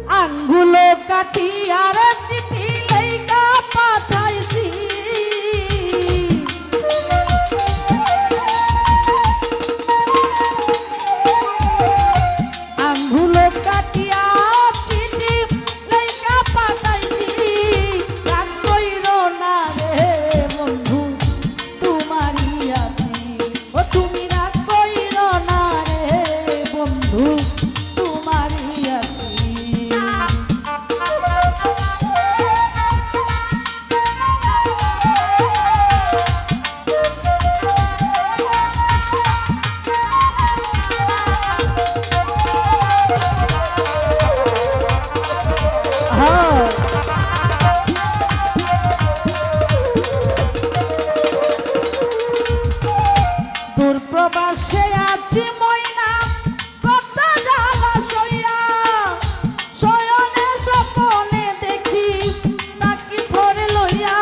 আঙ্গুলো কাটিয়ার চিঠি লেখা পাঠাইছি আঙ্গুলো কাটিয়া চিঠি লেখা পাঠাইছি রাগ কইরো না রে বন্ধু তোমারই আছি ও তুমি রাগ কইরো না রে বন্ধু তোমারই আছি দূর প্রবাসে আছি ময়না কত জ্বালা সইয়া শয়নে স্বপনে দেখি তাকি ধরে লইয়া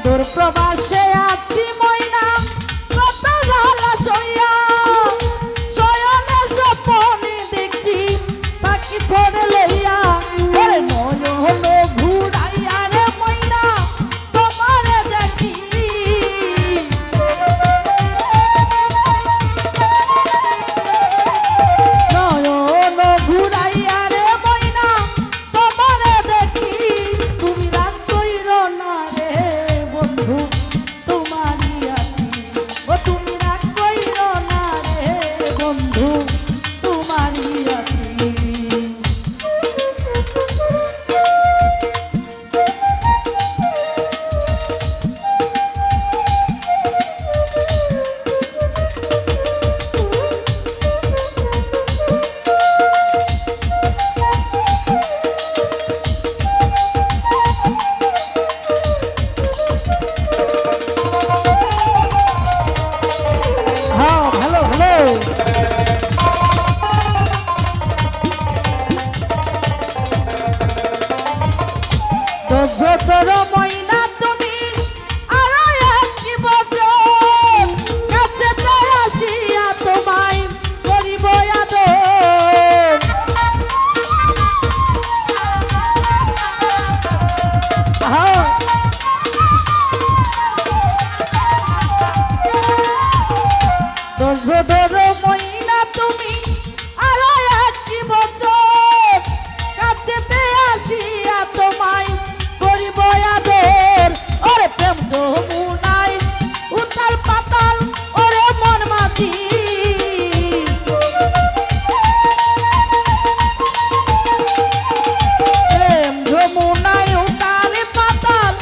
দূর প্রবাসে আছি ময়না কত জ্বালা সইয়া শয়নে স্বপনে দেখি তাকি ধরে লইয়া ওরে নয়ন ঘুরাইয়া রে ময়না তোমারে দেখি নয়ন ঘুরাইয়া রে ময়না তোমারে দেখি তুমি রাগ কইরো না রে বন্ধু তোমারই আছি ও তুমি রাগ কইরো না রে বন্ধু তোমারই আছি হ্যাঁ ভালো ভালো তো যতর ময়না তুমি আর কি বছর কাছে তো আসিয়া তোমায় করিব আদর হ্যাঁ ধৈর্য ময়না তুমি আরো একটি বছর কাছেতে আসিয়া তোমায় করিব আদর ওরে প্রেম যমুনায় উতাল পাতাল ওরে মন মাঝি প্রেম যমুনায় উতাল পাতাল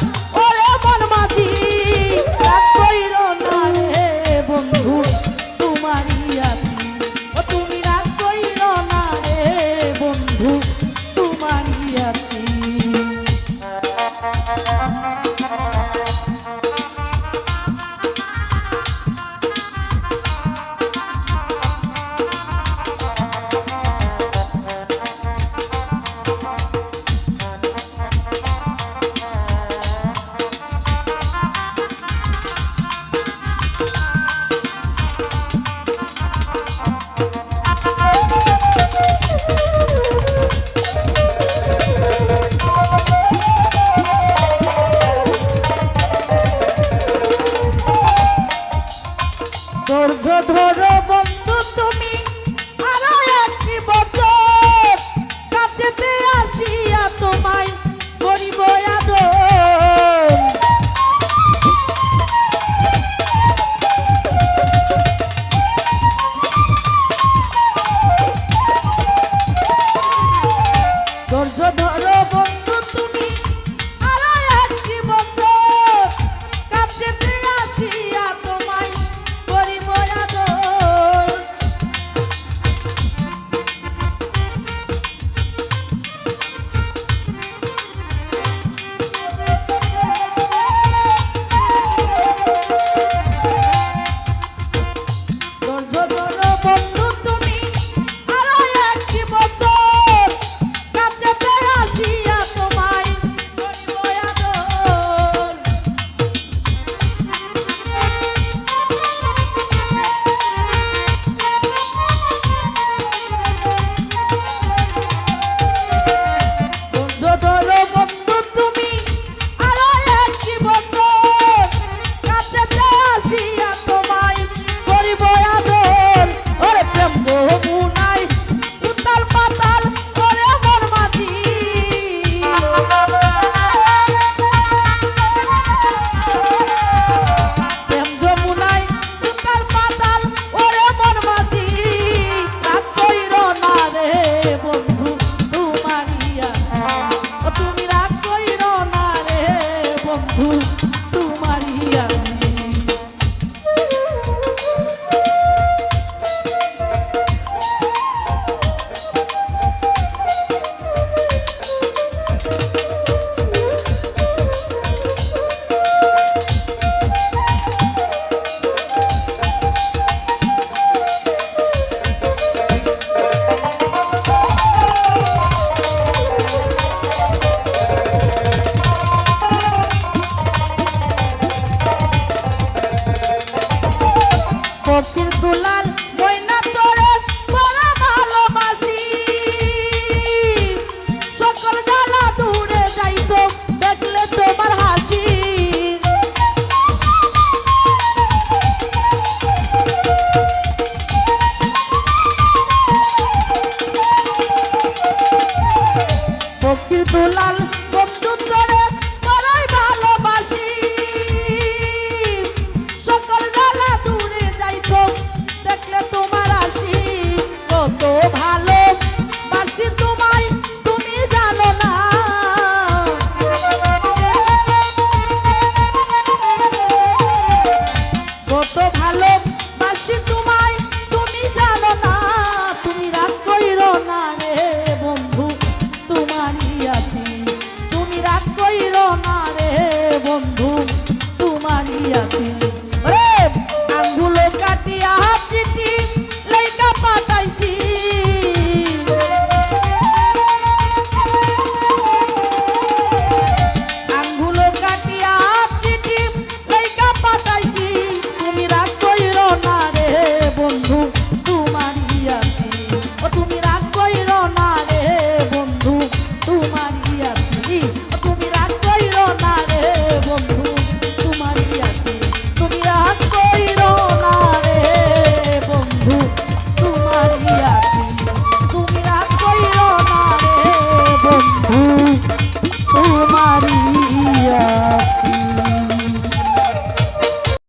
বন্ধু